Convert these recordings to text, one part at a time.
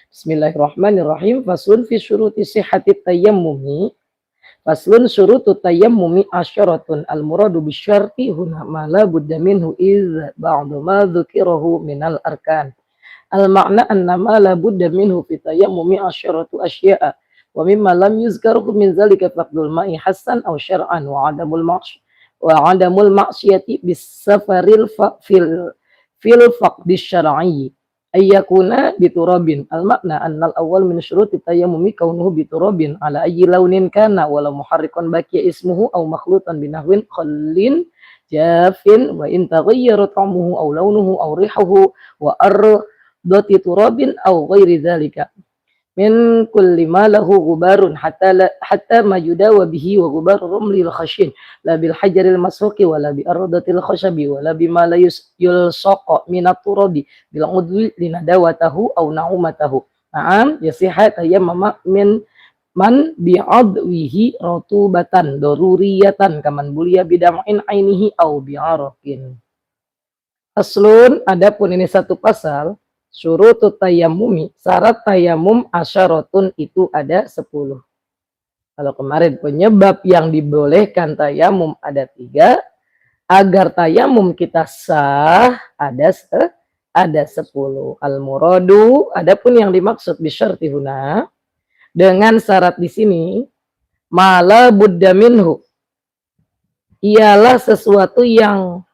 Bismillahirrahmanirrahim. Faslun fi syuruti sihhati tayammumi. Faslun syurutu tayammumi asyaratun. Al-muradu bisyarti huna ma la budda minhu iz ba'du ma dzukirahu minal arkan. Al-ma'na anna ma la budda minhu fi tayammumi asyaratu asya'a. Wa mimma lam yuzkaruhu min zalika faqdul ma'i hasan aw syar'an wa adamul ma'siyati bis safaril fil faqdi syar'i. Ayyakuna biturabin. Al-makna annal awal min syuruti tayammumi kaunuhu biturabin ala ayyi launin kana wala muharrikan baqiya ismuhu aw makhlutan binahwin khallin jafin wa in taghayyara ta'muhu aw launuhu aw rihuhu wa ardati turabin aw ghairi dzalika min kulli ma lahu ghubarun hatta ma yudawa bihi wa ghubar rumlil khashin la bil hajaril masruqi wala bi ardatil khashabi wala bima la yulsaqa minat turabi bil udwi linadawatahu aw naumatahu. Na'am yasiha tayammama min man bi'adwihi ratubatan daruriyatan kaman buliya bidam'in ainihi aw bi'araqin. Aslun, adapun ini satu pasal. Syurutut tayammumi, syarat tayamum asyaratun itu ada 10. Kalau kemarin penyebab yang dibolehkan tayamum ada 3, agar tayamum kita sah ada 10. Al-muradu, adapun yang dimaksud bisyarti huna, dengan syarat di sini, mala budda minhu, ialah sesuatu yang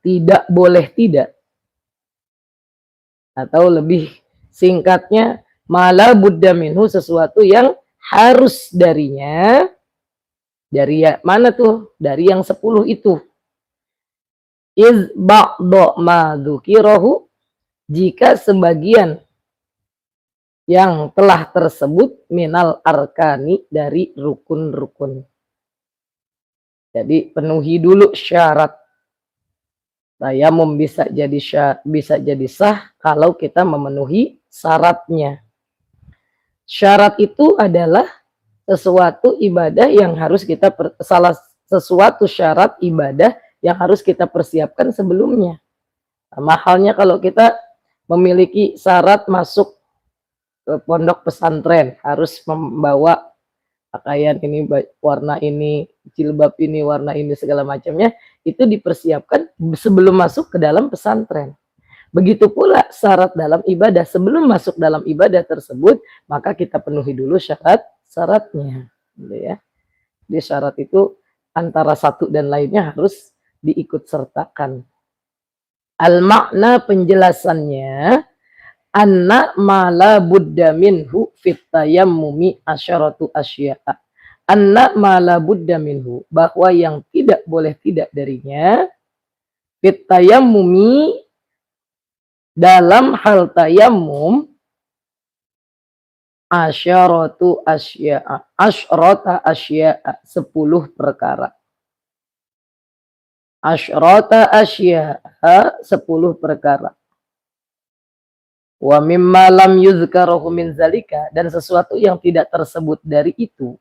tidak boleh tidak. Atau lebih singkatnya mala budda minhu, sesuatu yang harus darinya. Dari mana tuh? Dari yang 10 itu. Iz ba'da ma dzukirahu, jika sebagian yang telah tersebut minal arkani, dari rukun-rukun. Jadi penuhi dulu syarat. Tayamum bisa jadi sah kalau kita memenuhi syaratnya. Syarat itu adalah sesuatu ibadah yang harus kita sesuatu syarat ibadah yang harus kita persiapkan sebelumnya. Sama halnya kalau kita memiliki syarat masuk ke pondok pesantren, harus membawa pakaian ini warna ini, jilbab ini warna ini, segala macamnya itu dipersiapkan sebelum masuk ke dalam pesantren. Begitu pula syarat dalam ibadah, sebelum masuk dalam ibadah tersebut maka kita penuhi dulu syaratnya, gitu ya. Di syarat itu antara satu dan lainnya harus diikut sertakan. Al-makna penjelasannya, anna ma la budda minhu fit tayammumi asyaratu asya'a. Anna ma la budda minhu, bahwa yang tidak boleh tidak darinya, fit tayammumi, dalam hal tayammum, asyaratu asya'a, asyrata asya'a, 10 perkara. Asyrata asya'a, 10 perkara. Wa mimma lam yuzkaruhu min zalika, dan sesuatu yang tidak tersebut dari itu.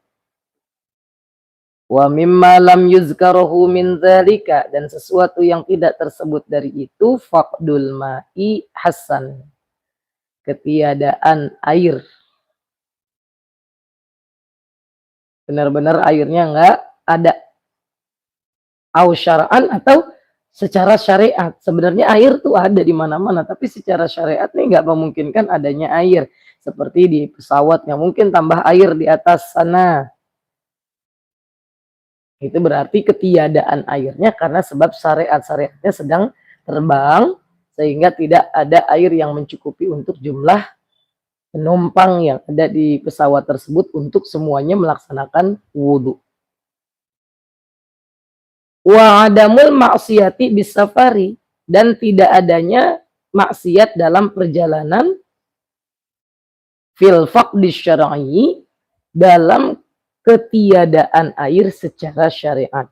Wa mimma lam yuzkaruhu min zalika, dan sesuatu yang tidak tersebut dari itu, faqdul ma'i hasan, ketiadaan air. Benar-benar airnya enggak ada. Au syar'an, atau secara syariat. Sebenarnya air tuh ada di mana-mana, tapi secara syariat nih nggak memungkinkan adanya air. Seperti di pesawat yang mungkin tambah air di atas sana. Itu berarti ketiadaan airnya karena sebab syariatnya sedang terbang, sehingga tidak ada air yang mencukupi untuk jumlah penumpang yang ada di pesawat tersebut untuk semuanya melaksanakan wudhu. Wa adamul maksiyati bis safari, dan tidak adanya maksiat dalam perjalanan, fil faqdi syar'i, dalam ketiadaan air secara syariat.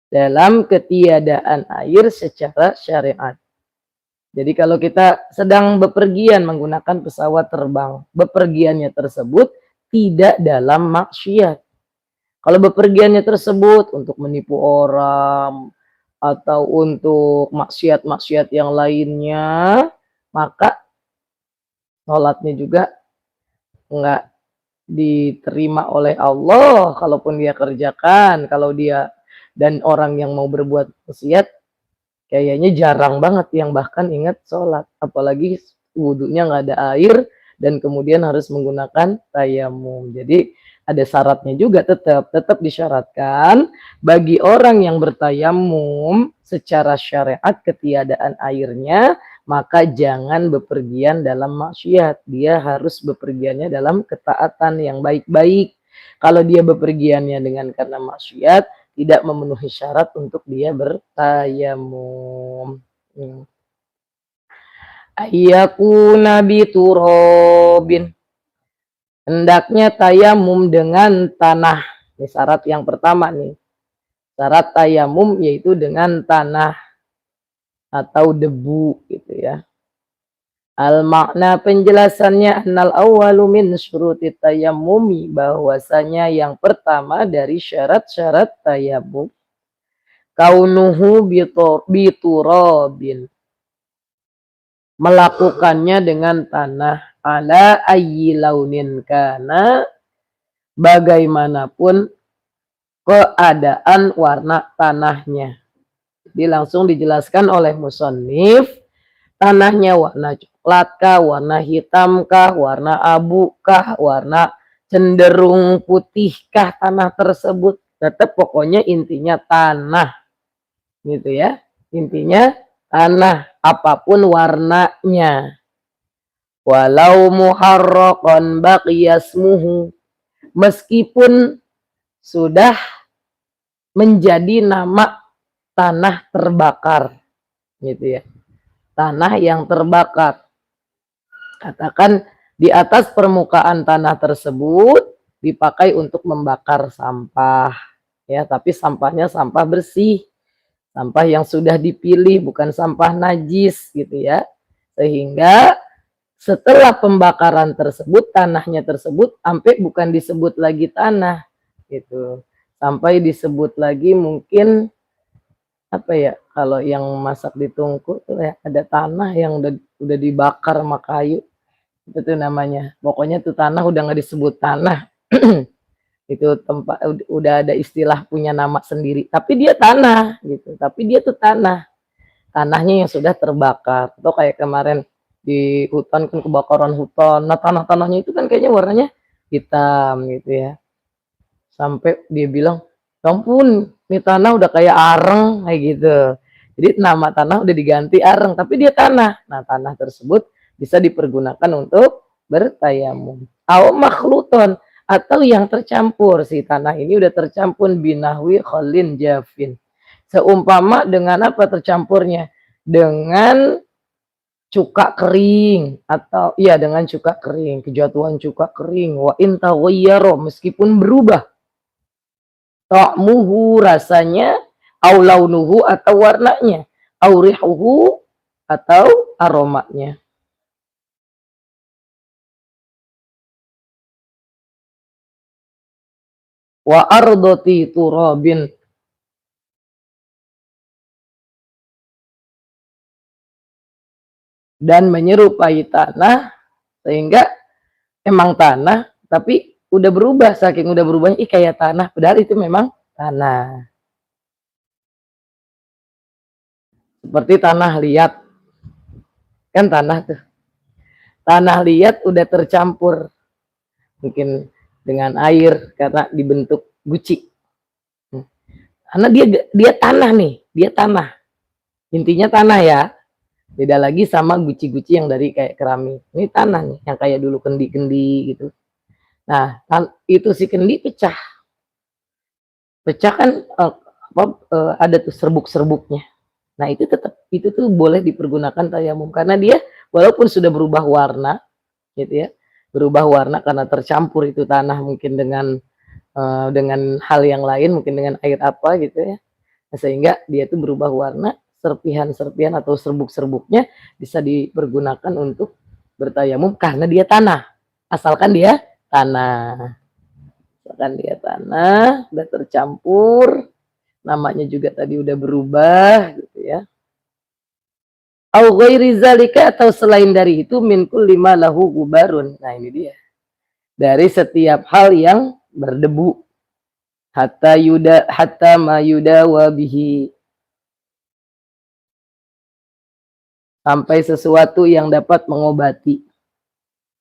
Dalam ketiadaan air secara syariat. Jadi kalau kita sedang bepergian menggunakan pesawat terbang, bepergiannya tersebut tidak dalam maksiat. Kalau bepergiannya tersebut untuk menipu orang atau untuk maksiat-maksiat yang lainnya, maka sholatnya juga nggak diterima oleh Allah kalaupun dia kerjakan. Kalau dia dan orang yang mau berbuat maksiat kayaknya jarang banget yang bahkan ingat sholat, apalagi wudhunya nggak ada air dan kemudian harus menggunakan tayamum. Jadi ada syaratnya juga, tetap disyaratkan bagi orang yang bertayamum secara syariat ketiadaan airnya, maka jangan bepergian dalam maksiat. Dia harus bepergiannya dalam ketaatan yang baik-baik. Kalau dia bepergiannya dengan karena maksiat, tidak memenuhi syarat untuk dia bertayamum. Ayyakuna biturobin, hendaknya tayamum dengan tanah. Ini syarat yang pertama nih. Syarat tayamum yaitu dengan tanah atau debu gitu ya. Al makna penjelasannya annal awwalu min syuruti tayammumi, bahwasanya yang pertama dari syarat-syarat tayamum kaunuhu biturabin, melakukannya dengan tanah, ala ayyi launin kana, bagaimanapun keadaan warna tanahnya. Jadi langsung dijelaskan oleh musannif, tanahnya warna coklat kah, warna hitam kah, warna abu kah, warna cenderung putih kah tanah tersebut, tetap pokoknya intinya tanah gitu ya. Intinya tanah apapun warnanya. Walau muharraqan baqiyasmuhu, meskipun sudah menjadi nama tanah terbakar gitu ya. Tanah yang terbakar. Katakan di atas permukaan tanah tersebut dipakai untuk membakar sampah ya, tapi sampahnya sampah bersih. Sampah yang sudah dipilih, bukan sampah najis gitu ya. Sehingga setelah pembakaran tersebut, tanahnya tersebut sampai bukan disebut lagi tanah gitu. Sampai disebut lagi mungkin apa ya, kalau yang masak di tungku tuh ya, ada tanah yang udah dibakar sama kayu. Itu tuh namanya. Pokoknya tuh tanah udah nggak disebut tanah. Itu tempat udah ada istilah punya nama sendiri, tapi dia tanah gitu, tapi dia tuh tanahnya yang sudah terbakar. Atau kayak kemarin di hutan kan, kebakaran hutan, nah tanahnya itu kan kayaknya warnanya hitam gitu ya, sampai dia bilang ya ampun ini tanah udah kayak areng kayak gitu. Jadi nama tanah udah diganti areng, tapi dia tanah. Nah tanah tersebut bisa dipergunakan untuk bertayamum. Au makhluton, atau yang tercampur, si tanah ini udah tercampur binahwi kholin jafin. Seumpama dengan apa tercampurnya? Dengan cuka kering, atau iya dengan cuka kering, kejatuhan cuka kering. Wa in taghayyara, meskipun berubah. Ta'muhu, rasanya, au launuhu, atau warnanya, au rihuhu, atau aromanya. Wa ardoti turabin, dan menyerupai tanah, sehingga emang tanah tapi udah berubah, saking udah berubahnya kayak tanah, padahal itu memang tanah. Seperti tanah liat, kan tanah tuh, tanah liat udah tercampur mungkin dengan air karena dibentuk guci, karena dia tanah nih, dia tanah, intinya tanah ya. Beda lagi sama guci-guci yang dari kayak keramik, ini tanah nih yang kayak dulu kendi-kendi gitu. Nah itu si kendi pecah kan, ada tuh serbuk-serbuknya. Nah itu tetap, itu tuh boleh dipergunakan tayamum, karena dia walaupun sudah berubah warna gitu ya, berubah warna karena tercampur itu tanah mungkin dengan hal yang lain, mungkin dengan air apa gitu ya. Nah, sehingga dia itu berubah warna, serpihan-serpihan atau serbuk-serbuknya bisa dipergunakan untuk bertayamum karena dia tanah. Asalkan dia tanah. Asalkan dia tanah, udah tercampur, namanya juga tadi udah berubah gitu ya. Au ghairi zalika, atau selain dari itu, min kulli ma lahu gubarun. Nah ini dia. Dari setiap hal yang berdebu. Hatta ma yudawa bihi. Sampai sesuatu yang dapat mengobati.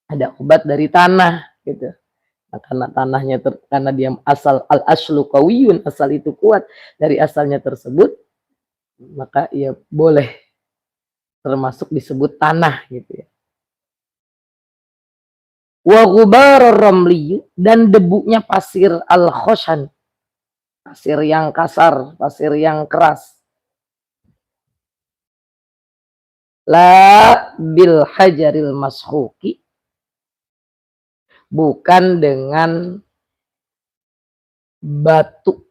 Ada obat dari tanah gitu. Nah, karena tanahnya karena dia asal al-aslu qawiyun, asal itu kuat, dari asalnya tersebut, maka ia boleh termasuk disebut tanah gitu ya. Wa ghubarar ramli, dan debunya pasir al-khoshan, pasir yang kasar, pasir yang keras. La bil hajaril mashuki, bukan dengan batu.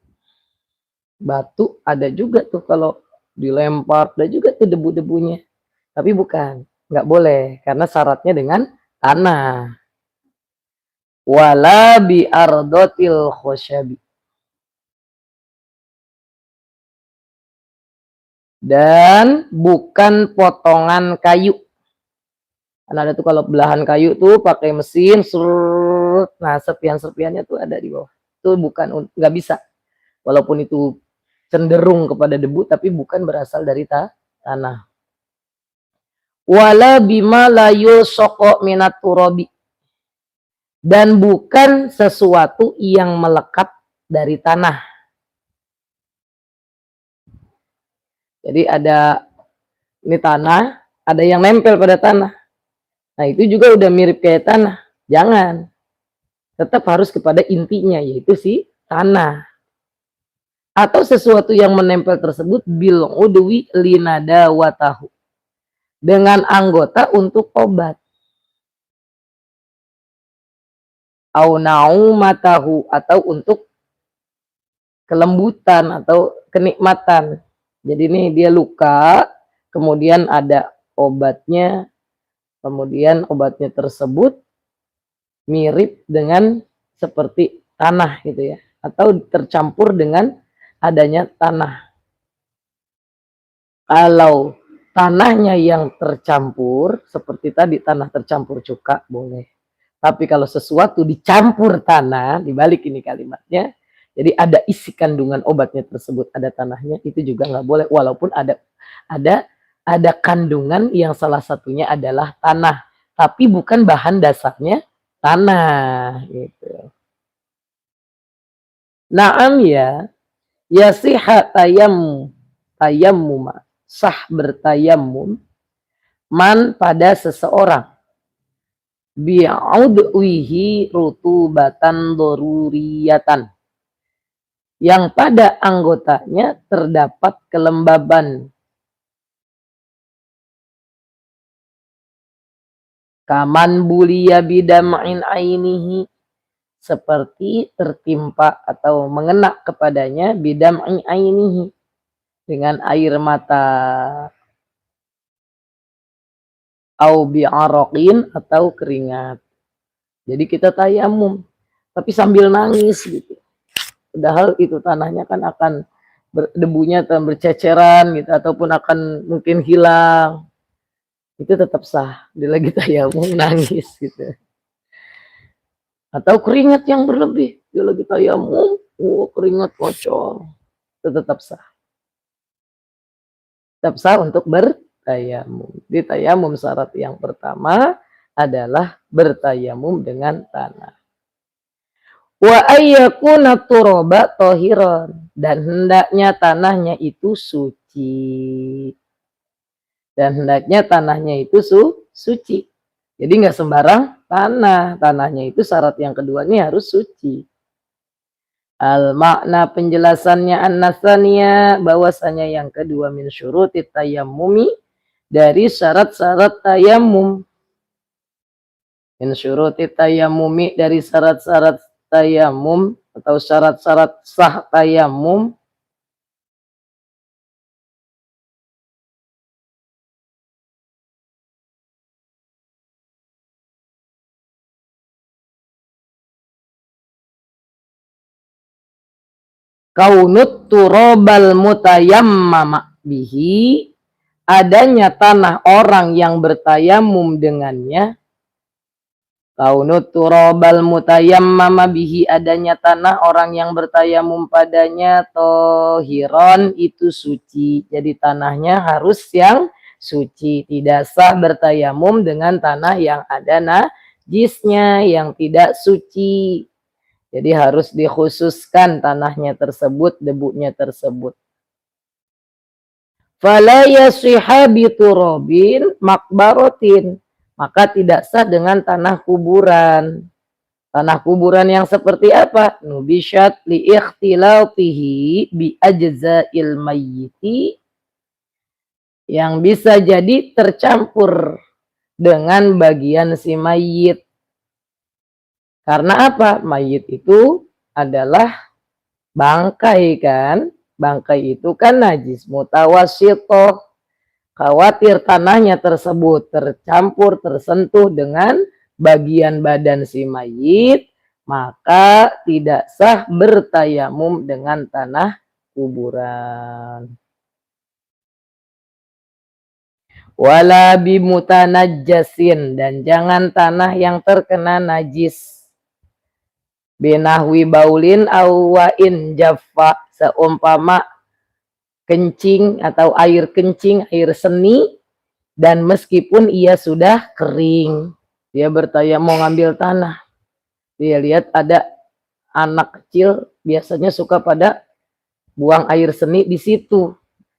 Batu ada juga tuh kalau dilempar, ada juga tuh debu-debunya. Tapi bukan, nggak boleh, karena syaratnya dengan tanah. Wala bi ardotil khosyabi, dan bukan potongan kayu. Karena ada tuh kalau belahan kayu tuh pakai mesin, surut, nah serpian-serpiannya tuh ada di bawah. Itu bukan, nggak bisa. Walaupun itu cenderung kepada debu, tapi bukan berasal dari tanah. Wala bima la yusaqqa minat turabi, dan bukan sesuatu yang melekat dari tanah. Jadi ada ini tanah, ada yang nempel pada tanah. Nah itu juga udah mirip kayak tanah. Jangan. Tetap harus kepada intinya, yaitu si tanah. Atau sesuatu yang menempel tersebut bil udwi linada watahu, dengan anggota untuk obat. Au naumatahu, atau untuk kelembutan atau kenikmatan. Jadi ini dia luka, kemudian ada obatnya, kemudian obatnya tersebut mirip dengan seperti tanah gitu ya, atau tercampur dengan adanya tanah. Kalau tanahnya yang tercampur, seperti tadi tanah tercampur cuka, boleh. Tapi kalau sesuatu dicampur tanah, dibalik ini kalimatnya, jadi ada isi kandungan obatnya tersebut, ada tanahnya, itu juga nggak boleh, walaupun ada kandungan yang salah satunya adalah tanah, tapi bukan bahan dasarnya tanah gitu. Naam ya, yasiha tayammuma, sah bertayamum, man pada seseorang, bi'udwihi rutubatan doruriyatan, yang pada anggotanya terdapat kelembaban, kaman buliya bidam'in ainihi, seperti tertimpa atau mengena kepadanya bidam'in ainihi, dengan air mata, au bi'araqin, atau keringat. Jadi kita tayamum tapi sambil nangis gitu. Padahal itu tanahnya kan akan debunya berceceran gitu, ataupun akan mungkin hilang. Itu tetap sah. Dia lagi tayamum nangis gitu. Atau keringat yang berlebih, dia lagi tayamum, keringat kocor. Itu tetap sah. Tetap sah untuk bertayamum. Di tayamum syarat yang pertama adalah bertayamum dengan tanah. Wa ayyakuna turaba tohiron, dan hendaknya tanahnya itu suci. Dan hendaknya tanahnya itu suci. Jadi nggak sembarang tanah. Tanahnya itu syarat yang keduanya harus suci. Al makna penjelasannya an-nasaniya, bahwasanya yang kedua min syuruti tayammumi, dari syarat-syarat tayamum. Min syuruti tayammumi, dari syarat-syarat tayamum atau syarat-syarat sah tayamum, kaunut turabal mutayammama bihi, adanya tanah orang yang bertayamum dengannya, kaunut turabal mutayammama bihi, adanya tanah orang yang bertayamum padanya, tohiron itu suci. Jadi tanahnya harus yang suci, tidak sah bertayamum dengan tanah yang ada najisnya, yang tidak suci. Jadi harus dikhususkan tanahnya tersebut, debunya tersebut. Fala yasihha biturabin makbarotin, maka tidak sah dengan tanah kuburan. Tanah kuburan yang seperti apa? Nubishat li ikhtilatihi bi ajza'il mayyiti, yang bisa jadi tercampur dengan bagian si mayit. Karena apa? Mayit itu adalah bangkai kan? Bangkai itu kan najis mutawassithah. Khawatir tanahnya tersebut tercampur, tersentuh dengan bagian badan si mayit, maka tidak sah bertayamum dengan tanah kuburan. Wala bimutanajjasin, dan jangan tanah yang terkena najis. Binahwi baulin awain jaffa, seumpama kencing atau air kencing, air seni, dan meskipun ia sudah kering, dia bertanya mau ngambil tanah, dia lihat ada anak kecil biasanya suka pada buang air seni di situ.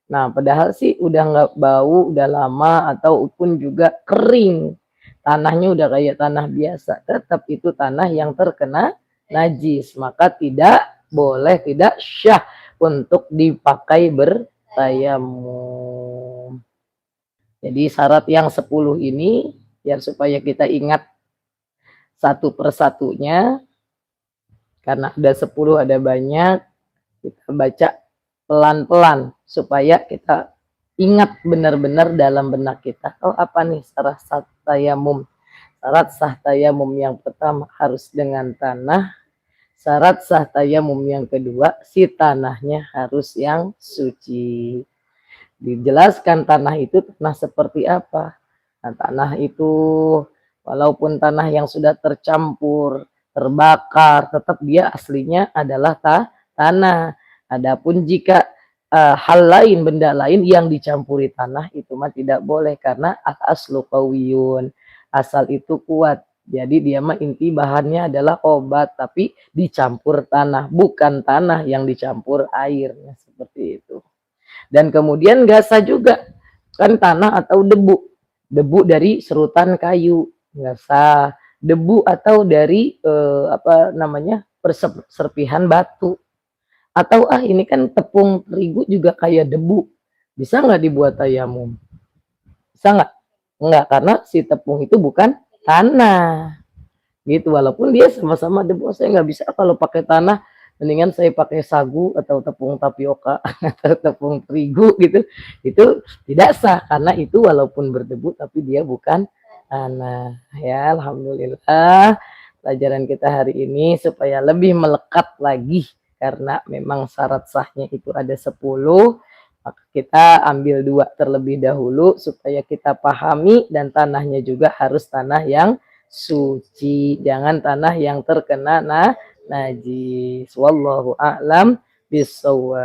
Nah, padahal sih udah nggak bau, udah lama, ataupun juga kering, tanahnya udah kayak tanah biasa, tetap itu tanah yang terkena najis, maka tidak boleh, tidak syah untuk dipakai bertayamum. Jadi syarat yang 10 ini ya supaya kita ingat satu persatunya, karena ada 10, ada banyak, kita baca pelan-pelan supaya kita ingat benar-benar dalam benak kita. Oh, apa nih syarat sah tayamum? Syarat sah tayamum yang pertama harus dengan tanah. Syarat sah tayamum yang kedua, si tanahnya harus yang suci. Dijelaskan tanah itu tanah seperti apa. Nah, tanah itu walaupun tanah yang sudah tercampur, terbakar, tetap dia aslinya adalah tanah. Adapun jika hal lain, benda lain yang dicampuri tanah, itu mah tidak boleh, karena aslu qawiyun, asal itu kuat. Jadi dia mah inti bahannya adalah obat, tapi dicampur tanah, bukan tanah yang dicampur air. Nah, seperti itu. Dan kemudian gak sah juga kan tanah atau debu dari serutan kayu, nggak sah. Debu atau dari apa namanya, perserpihan batu, atau ini kan tepung terigu juga kayak debu, bisa nggak dibuat tayamum? Bisa nggak? Nggak, karena si tepung itu bukan tanah gitu, walaupun dia sama-sama debu. Saya nggak bisa kalau pakai tanah, mendingan saya pakai sagu atau tepung tapioka atau tepung terigu gitu. Itu tidak sah, karena itu walaupun berdebu tapi dia bukan tanah. Ya, alhamdulillah pelajaran kita hari ini supaya lebih melekat lagi, karena memang syarat sahnya itu ada 10, maka kita ambil 2 terlebih dahulu supaya kita pahami, dan tanahnya juga harus tanah yang suci, jangan tanah yang terkena najis. Wallahu a'lam bishawab.